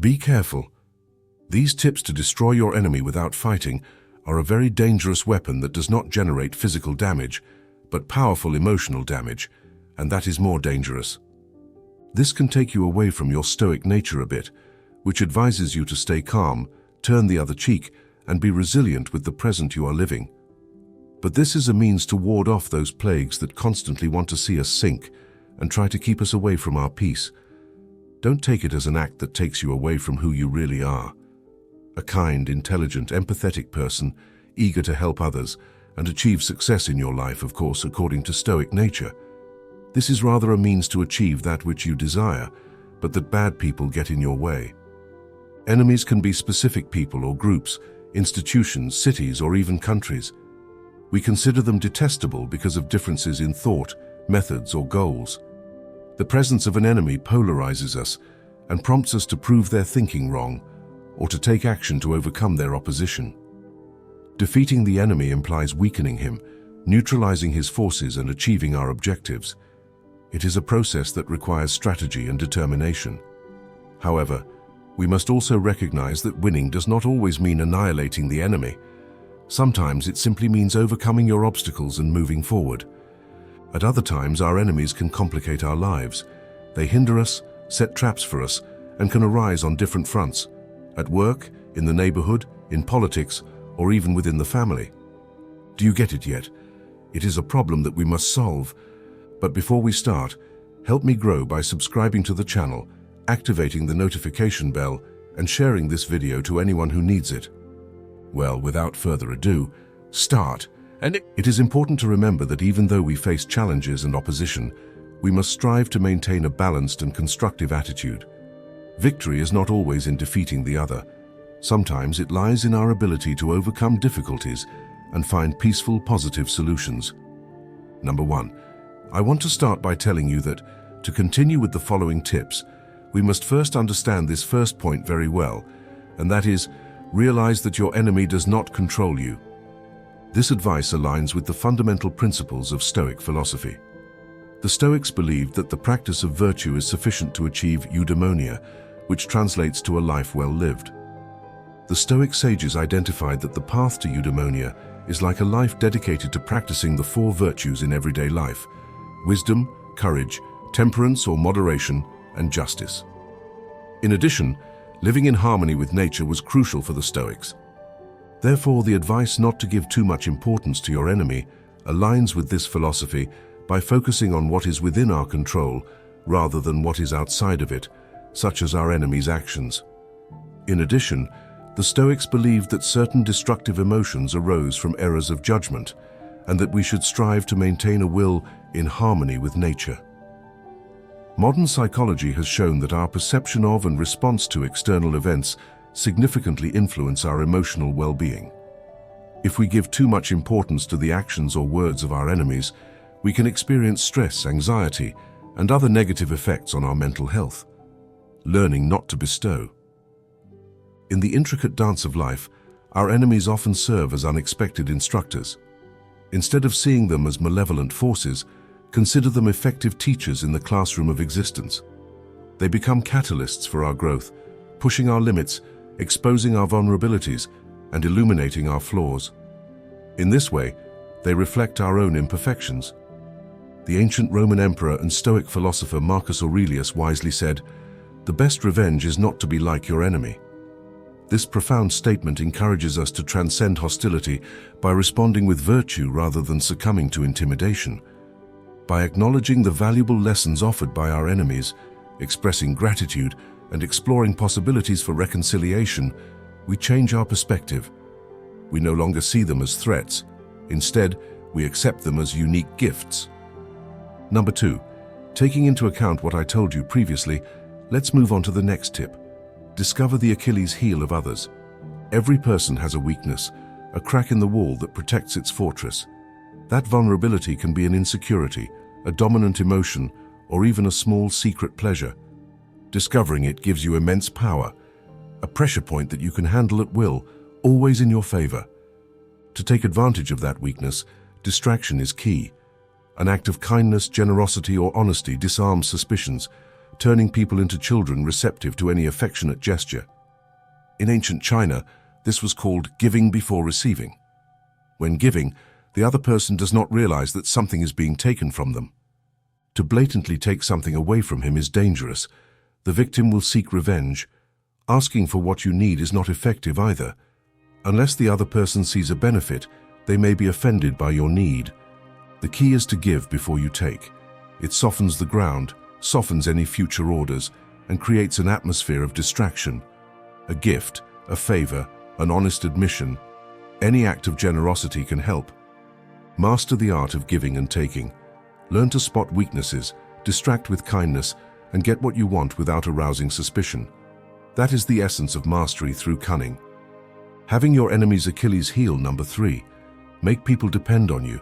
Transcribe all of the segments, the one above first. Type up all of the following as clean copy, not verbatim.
Be careful. These tips to destroy your enemy without fighting are a very dangerous weapon that does not generate physical damage, but powerful emotional damage, and that is more dangerous. This can take you away from your stoic nature a bit, which advises you to stay calm, turn the other cheek, and be resilient with the present you are living. But this is a means to ward off those plagues that constantly want to see us sink and try to keep us away from our peace. Don't take it as an act that takes you away from who you really are. A kind, intelligent, empathetic person, eager to help others and achieve success in your life, of course, according to Stoic nature. This is rather a means to achieve that which you desire, but that bad people get in your way. Enemies can be specific people or groups, institutions, cities, or even countries. We consider them detestable because of differences in thought, methods, or goals. The presence of an enemy polarizes us and prompts us to prove their thinking wrong or to take action to overcome their opposition. Defeating the enemy implies weakening him, neutralizing his forces, and achieving our objectives. It is a process that requires strategy and determination. However, we must also recognize that winning does not always mean annihilating the enemy. Sometimes it simply means overcoming your obstacles and moving forward. At other times, our enemies can complicate our lives. They hinder us, set traps for us, and can arise on different fronts: at work, in the neighborhood, in politics, or even within the family. Do you get it yet? It is a problem that we must solve. But before we start, help me grow by subscribing to the channel, activating the notification bell, and sharing this video to anyone who needs it. Well, without further ado, start. And it is important to remember that even though we face challenges and opposition, we must strive to maintain a balanced and constructive attitude. Victory is not always in defeating the other. Sometimes it lies in our ability to overcome difficulties and find peaceful, positive solutions. Number 1. I want to start by telling you that, to continue with the following tips, we must first understand this first point very well, and that is, realize that your enemy does not control you. This advice aligns with the fundamental principles of Stoic philosophy. The Stoics believed that the practice of virtue is sufficient to achieve eudaimonia, which translates to a life well lived. The Stoic sages identified that the path to eudaimonia is like a life dedicated to practicing the 4 virtues in everyday life: wisdom, courage, temperance or moderation, and justice. In addition, living in harmony with nature was crucial for the Stoics. Therefore, the advice not to give too much importance to your enemy aligns with this philosophy by focusing on what is within our control rather than what is outside of it, such as our enemy's actions. In addition, the Stoics believed that certain destructive emotions arose from errors of judgment, and that we should strive to maintain a will in harmony with nature. Modern psychology has shown that our perception of and response to external events significantly influence our emotional well-being. If we give too much importance to the actions or words of our enemies, we can experience stress, anxiety, and other negative effects on our mental health. Learning not to bestow. In the intricate dance of life, our enemies often serve as unexpected instructors. Instead of seeing them as malevolent forces, consider them effective teachers in the classroom of existence. They become catalysts for our growth, pushing our limits, exposing our vulnerabilities, and illuminating our flaws. In this way, they reflect our own imperfections. The ancient Roman emperor and Stoic philosopher Marcus Aurelius wisely said, "The best revenge is not to be like your enemy." This profound statement encourages us to transcend hostility by responding with virtue rather than succumbing to intimidation. By acknowledging the valuable lessons offered by our enemies, expressing gratitude, and exploring possibilities for reconciliation, we change our perspective. We no longer see them as threats. Instead, we accept them as unique gifts. Number 2, taking into account what I told you previously, let's move on to the next tip. Discover the Achilles heel of others. Every person has a weakness, a crack in the wall that protects its fortress. That vulnerability can be an insecurity, a dominant emotion, or even a small secret pleasure. Discovering it gives you immense power, a pressure point that you can handle at will, always in your favor. To take advantage of that weakness, distraction is key. An act of kindness, generosity, or honesty disarms suspicions, turning people into children receptive to any affectionate gesture. In ancient China, this was called giving before receiving. When giving, the other person does not realize that something is being taken from them. To blatantly take something away from him is dangerous. The victim will seek revenge. Asking for what you need is not effective either. Unless the other person sees a benefit, they may be offended by your need. The key is to give before you take. It softens the ground, softens any future orders, and creates an atmosphere of distraction. A gift, a favor, an honest admission, any act of generosity can help. Master the art of giving and taking. Learn to spot weaknesses, distract with kindness, and get what you want without arousing suspicion. That is the essence of mastery through cunning. Having your enemy's Achilles heel. Number 3. Make people depend on you.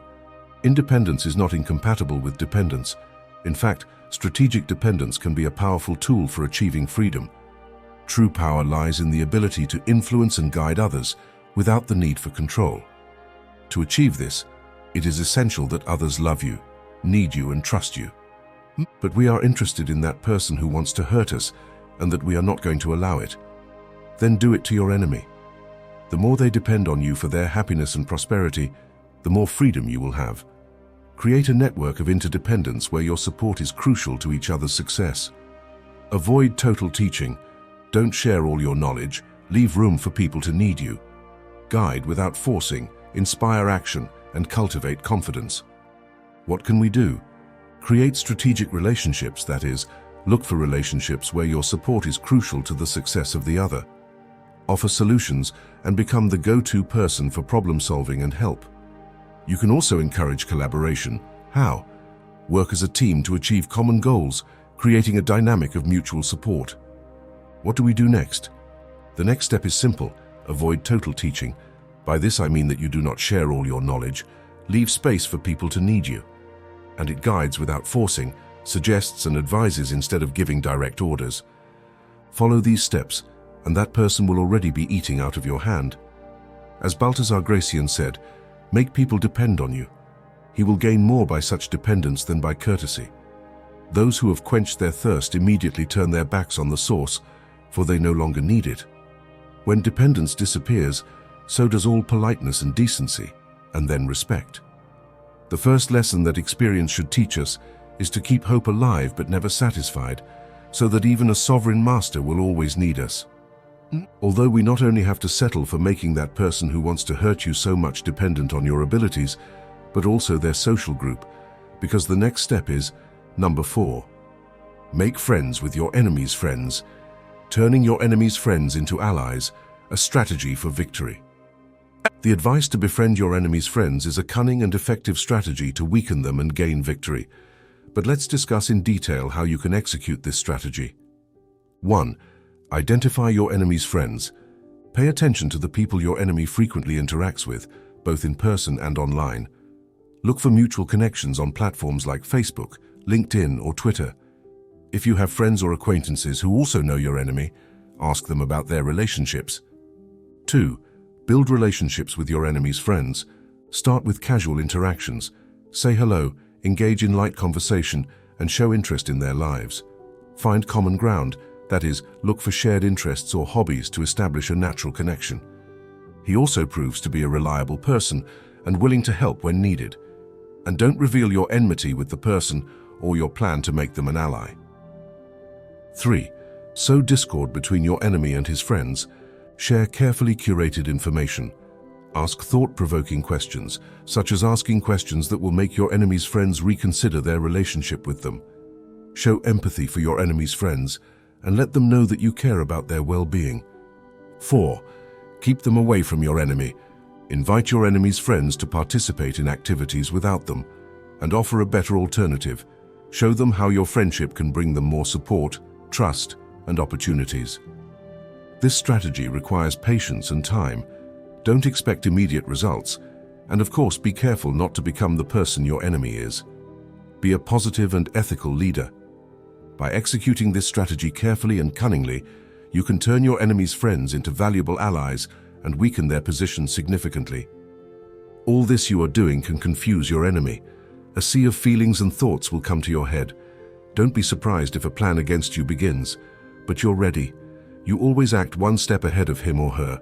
Independence is not incompatible with dependence. In fact, strategic dependence can be a powerful tool for achieving freedom. True power lies in the ability to influence and guide others without the need for control. To achieve this, it is essential that others love you, need you, and trust you. But we are interested in that person who wants to hurt us, and that we are not going to allow it. Then do it to your enemy. The more they depend on you for their happiness and prosperity, the more freedom you will have. Create a network of interdependence where your support is crucial to each other's success. Avoid total teaching. Don't share all your knowledge. Leave room for people to need you. Guide without forcing, inspire action, and cultivate confidence. What can we do? Create strategic relationships, that is, look for relationships where your support is crucial to the success of the other. Offer solutions and become the go-to person for problem solving and help. You can also encourage collaboration. How? Work as a team to achieve common goals, creating a dynamic of mutual support. What do we do next? The next step is simple. Avoid total teaching. By this I mean that you do not share all your knowledge. Leave space for people to need you. And it guides without forcing, suggests and advises instead of giving direct orders. Follow these steps, and that person will already be eating out of your hand. As Balthasar Gracian said, make people depend on you. He will gain more by such dependence than by courtesy. Those who have quenched their thirst immediately turn their backs on the source, for they no longer need it. When dependence disappears, so does all politeness and decency, and then respect. The first lesson that experience should teach us is to keep hope alive but never satisfied, so that even a sovereign master will always need us. Although we not only have to settle for making that person who wants to hurt you so much dependent on your abilities, but also their social group, because the next step is, number 4, make friends with your enemy's friends. Turning your enemy's friends into allies, a strategy for victory. The advice to befriend your enemy's friends is a cunning and effective strategy to weaken them and gain victory. But let's discuss in detail how you can execute this strategy. 1. Identify your enemy's friends. Pay attention to the people your enemy frequently interacts with, both in person and online. Look for mutual connections on platforms like Facebook, LinkedIn, or Twitter. If you have friends or acquaintances who also know your enemy, ask them about their relationships. 2. Build relationships with your enemy's friends. Start with casual interactions. Say hello, engage in light conversation, and show interest in their lives. Find common ground, that is, look for shared interests or hobbies to establish a natural connection. He also proves to be a reliable person and willing to help when needed. And don't reveal your enmity with the person or your plan to make them an ally. 3. Sow discord between your enemy and his friends. Share carefully curated information. Ask thought-provoking questions, such as asking questions that will make your enemy's friends reconsider their relationship with them. Show empathy for your enemy's friends and let them know that you care about their well-being. 4. Keep them away from your enemy. Invite your enemy's friends to participate in activities without them and offer a better alternative. Show them how your friendship can bring them more support, trust, and opportunities. This strategy requires patience and time. Don't expect immediate results, and of course be careful not to become the person your enemy is. Be a positive and ethical leader. By executing this strategy carefully and cunningly, you can turn your enemy's friends into valuable allies and weaken their position significantly. All this you are doing can confuse your enemy. A sea of feelings and thoughts will come to your head. Don't be surprised if a plan against you begins, but you're ready. You always act one step ahead of him or her.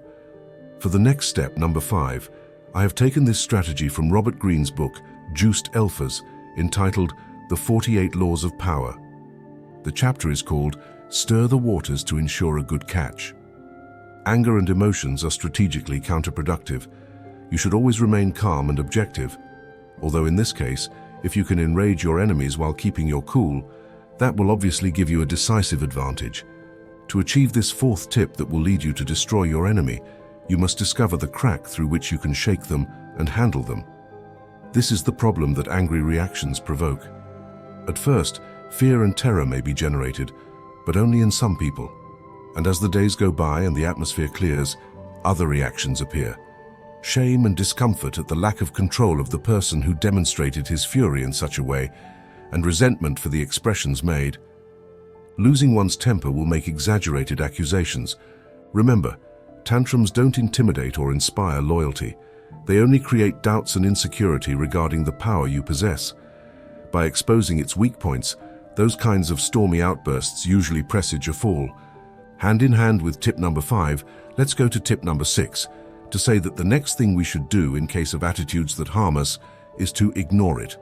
For the next step, number 5, I have taken this strategy from Robert Greene's book, Juiced Alphas, entitled The 48 Laws of Power. The chapter is called Stir the Waters to Ensure a Good Catch. Anger and emotions are strategically counterproductive. You should always remain calm and objective. Although in this case, if you can enrage your enemies while keeping your cool, that will obviously give you a decisive advantage. To achieve this 4th tip that will lead you to destroy your enemy, you must discover the crack through which you can shake them and handle them. This is the problem that angry reactions provoke. At first, fear and terror may be generated, but only in some people. And as the days go by and the atmosphere clears, other reactions appear. Shame and discomfort at the lack of control of the person who demonstrated his fury in such a way, and resentment for the expressions made. Losing one's temper will make exaggerated accusations. Remember, tantrums don't intimidate or inspire loyalty. They only create doubts and insecurity regarding the power you possess. By exposing its weak points, those kinds of stormy outbursts usually presage a fall. Hand in hand with tip number 5, let's go to tip number 6, to say that the next thing we should do in case of attitudes that harm us is to ignore it.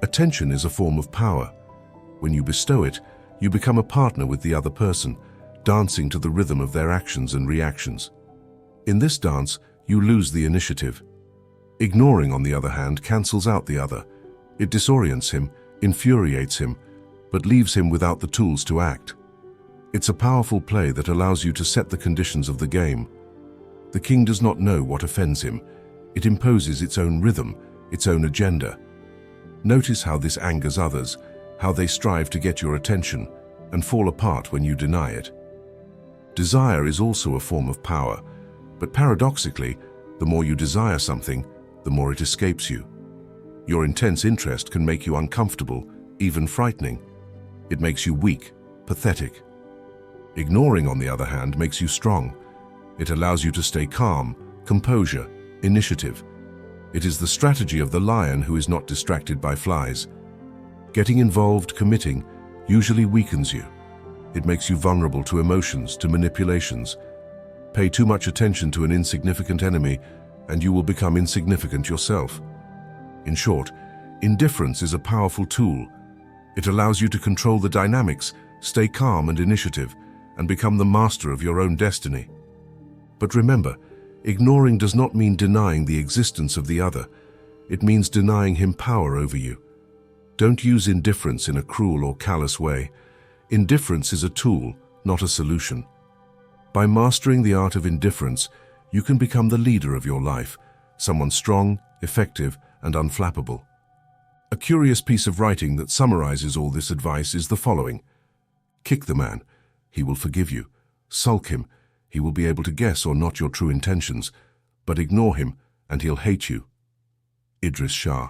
Attention is a form of power. When you bestow it, you become a partner with the other person, dancing to the rhythm of their actions and reactions. In this dance, you lose the initiative. Ignoring, on the other hand, cancels out the other. It disorients him, infuriates him, but leaves him without the tools to act. It's a powerful play that allows you to set the conditions of the game. The king does not know what offends him. It imposes its own rhythm, its own agenda. Notice how this angers others, how they strive to get your attention, and fall apart when you deny it. Desire is also a form of power, but paradoxically, the more you desire something, the more it escapes you. Your intense interest can make you uncomfortable, even frightening. It makes you weak, pathetic. Ignoring, on the other hand, makes you strong. It allows you to stay calm, composure, initiative. It is the strategy of the lion who is not distracted by flies. Getting involved, committing, usually weakens you. It makes you vulnerable to emotions, to manipulations. Pay too much attention to an insignificant enemy, and you will become insignificant yourself. In short, indifference is a powerful tool. It allows you to control the dynamics, stay calm and initiative, and become the master of your own destiny. But remember, ignoring does not mean denying the existence of the other. It means denying him power over you. Don't use indifference in a cruel or callous way. Indifference is a tool, not a solution. By mastering the art of indifference, you can become the leader of your life, someone strong, effective, and unflappable. A curious piece of writing that summarizes all this advice is the following. Kick the man, he will forgive you. Sulk him, he will be able to guess or not your true intentions, but ignore him and he'll hate you. Idris Shah.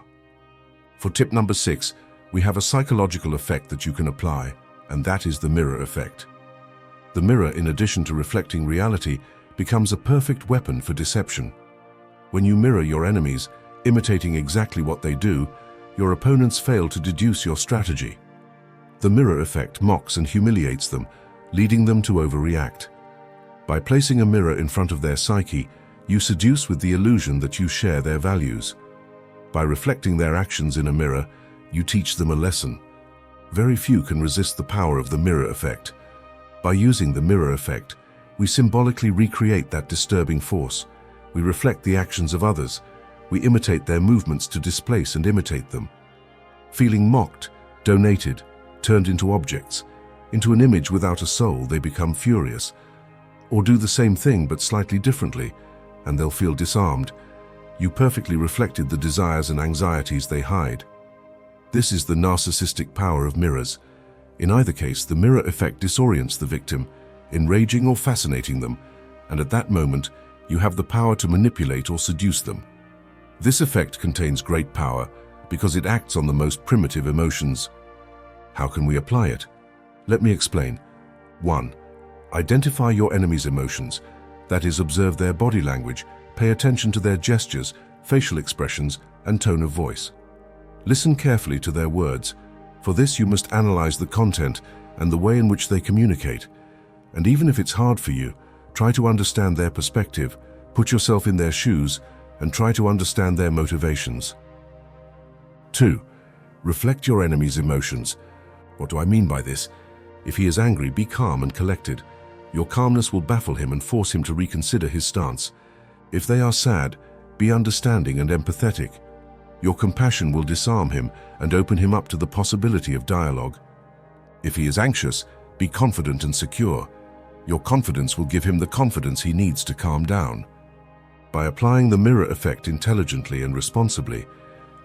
For tip number 6, we have a psychological effect that you can apply, and that is the mirror effect. The mirror, in addition to reflecting reality, becomes a perfect weapon for deception. When you mirror your enemies, imitating exactly what they do, your opponents fail to deduce your strategy. The mirror effect mocks and humiliates them, leading them to overreact. By placing a mirror in front of their psyche, you seduce with the illusion that you share their values. By reflecting their actions in a mirror, you teach them a lesson. Very few can resist the power of the mirror effect. By using the mirror effect, we symbolically recreate that disturbing force. We reflect the actions of others. We imitate their movements to displace and imitate them. Feeling mocked, donated, turned into objects, into an image without a soul, they become furious. Or do the same thing but slightly differently, and they'll feel disarmed. You perfectly reflected the desires and anxieties they hide. This is the narcissistic power of mirrors. In either case, the mirror effect disorients the victim, enraging or fascinating them, and at that moment, you have the power to manipulate or seduce them. This effect contains great power because it acts on the most primitive emotions. How can we apply it? Let me explain. 1. Identify your enemy's emotions. That is, observe their body language, pay attention to their gestures, facial expressions, and tone of voice. Listen carefully to their words. For this, you must analyze the content and the way in which they communicate. And even if it's hard for you, try to understand their perspective, put yourself in their shoes, and try to understand their motivations. 2. Reflect your enemy's emotions. What do I mean by this? If he is angry, be calm and collected. Your calmness will baffle him and force him to reconsider his stance. If they are sad, be understanding and empathetic. Your compassion will disarm him and open him up to the possibility of dialogue. If he is anxious, be confident and secure. Your confidence will give him the confidence he needs to calm down. By applying the mirror effect intelligently and responsibly,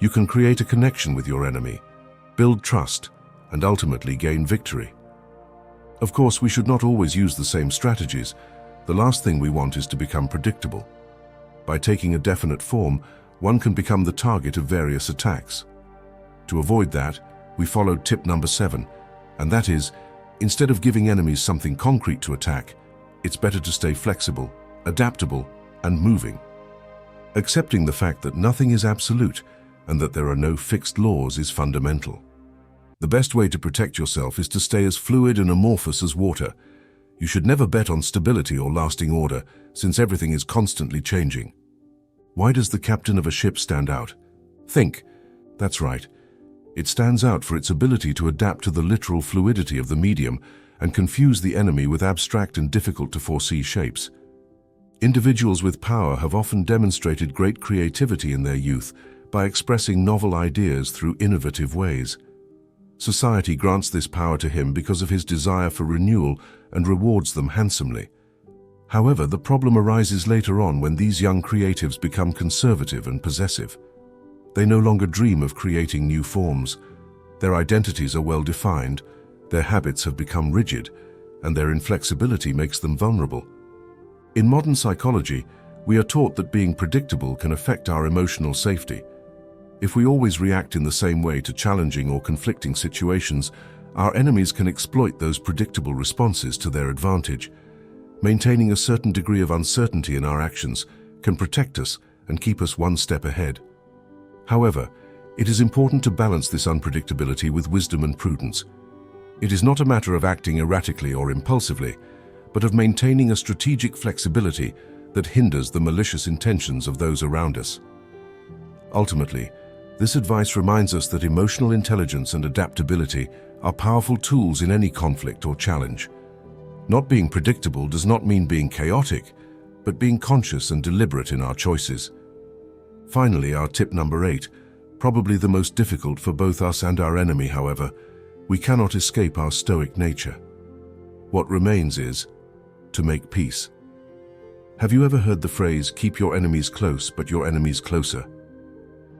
you can create a connection with your enemy, build trust, and ultimately gain victory. Of course, we should not always use the same strategies. The last thing we want is to become predictable. By taking a definite form, one can become the target of various attacks. To avoid that, we followed tip number 7, and that is, instead of giving enemies something concrete to attack, it's better to stay flexible, adaptable, and moving. Accepting the fact that nothing is absolute and that there are no fixed laws is fundamental. The best way to protect yourself is to stay as fluid and amorphous as water. You should never bet on stability or lasting order, since everything is constantly changing. Why does the captain of a ship stand out? Think. That's right. It stands out for its ability to adapt to the literal fluidity of the medium and confuse the enemy with abstract and difficult-to-foresee shapes. Individuals with power have often demonstrated great creativity in their youth by expressing novel ideas through innovative ways. Society grants this power to him because of his desire for renewal and rewards them handsomely. However, the problem arises later on when these young creatives become conservative and possessive. They no longer dream of creating new forms. Their identities are well defined, their habits have become rigid, and their inflexibility makes them vulnerable. In modern psychology, we are taught that being predictable can affect our emotional safety. If we always react in the same way to challenging or conflicting situations, our enemies can exploit those predictable responses to their advantage. Maintaining a certain degree of uncertainty in our actions can protect us and keep us one step ahead. However, it is important to balance this unpredictability with wisdom and prudence. It is not a matter of acting erratically or impulsively, but of maintaining a strategic flexibility that hinders the malicious intentions of those around us. Ultimately, this advice reminds us that emotional intelligence and adaptability are powerful tools in any conflict or challenge. Not being predictable does not mean being chaotic, but being conscious and deliberate in our choices. Finally, our tip number 8, probably the most difficult for both us and our enemy, however, we cannot escape our stoic nature. What remains is to make peace. Have you ever heard the phrase, keep your enemies close, but your enemies closer?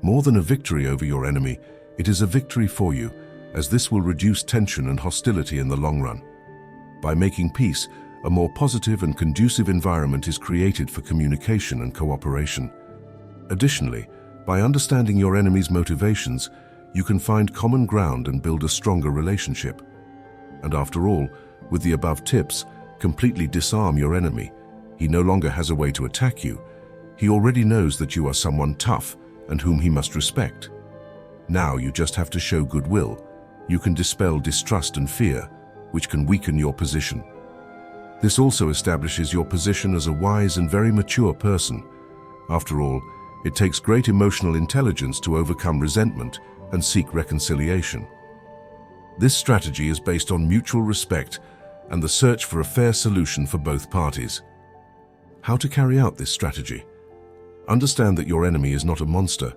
More than a victory over your enemy, it is a victory for you, as this will reduce tension and hostility in the long run. By making peace, a more positive and conducive environment is created for communication and cooperation. Additionally, by understanding your enemy's motivations, you can find common ground and build a stronger relationship. And after all, with the above tips, completely disarm your enemy. He no longer has a way to attack you. He already knows that you are someone tough and whom he must respect. Now you just have to show goodwill. You can dispel distrust and fear, which can weaken your position. This also establishes your position as a wise and very mature person. After all, it takes great emotional intelligence to overcome resentment and seek reconciliation. This strategy is based on mutual respect and the search for a fair solution for both parties. How to carry out this strategy? Understand that your enemy is not a monster,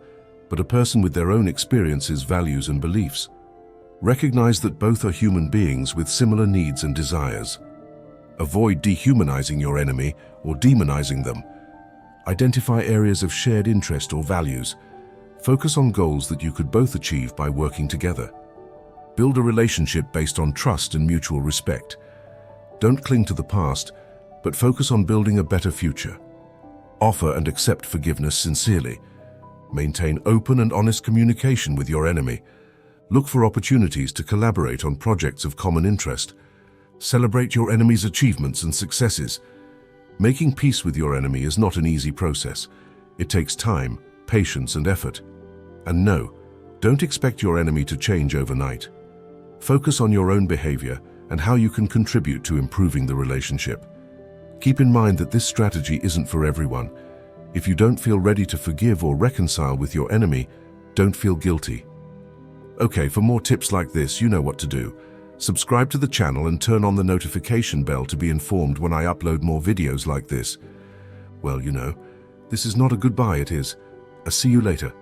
but a person with their own experiences, values, and beliefs. Recognize that both are human beings with similar needs and desires. Avoid dehumanizing your enemy or demonizing them. Identify areas of shared interest or values. Focus on goals that you could both achieve by working together. Build a relationship based on trust and mutual respect. Don't cling to the past, but focus on building a better future. Offer and accept forgiveness sincerely. Maintain open and honest communication with your enemy. Look for opportunities to collaborate on projects of common interest. Celebrate your enemy's achievements and successes. Making peace with your enemy is not an easy process. It takes time, patience, and effort. And no, don't expect your enemy to change overnight. Focus on your own behavior and how you can contribute to improving the relationship. Keep in mind that this strategy isn't for everyone. If you don't feel ready to forgive or reconcile with your enemy, don't feel guilty. Okay, for more tips like this, you know what to do. Subscribe to the channel and turn on the notification bell to be informed when I upload more videos like this. Well, this is not a goodbye, it is. I'll see you later.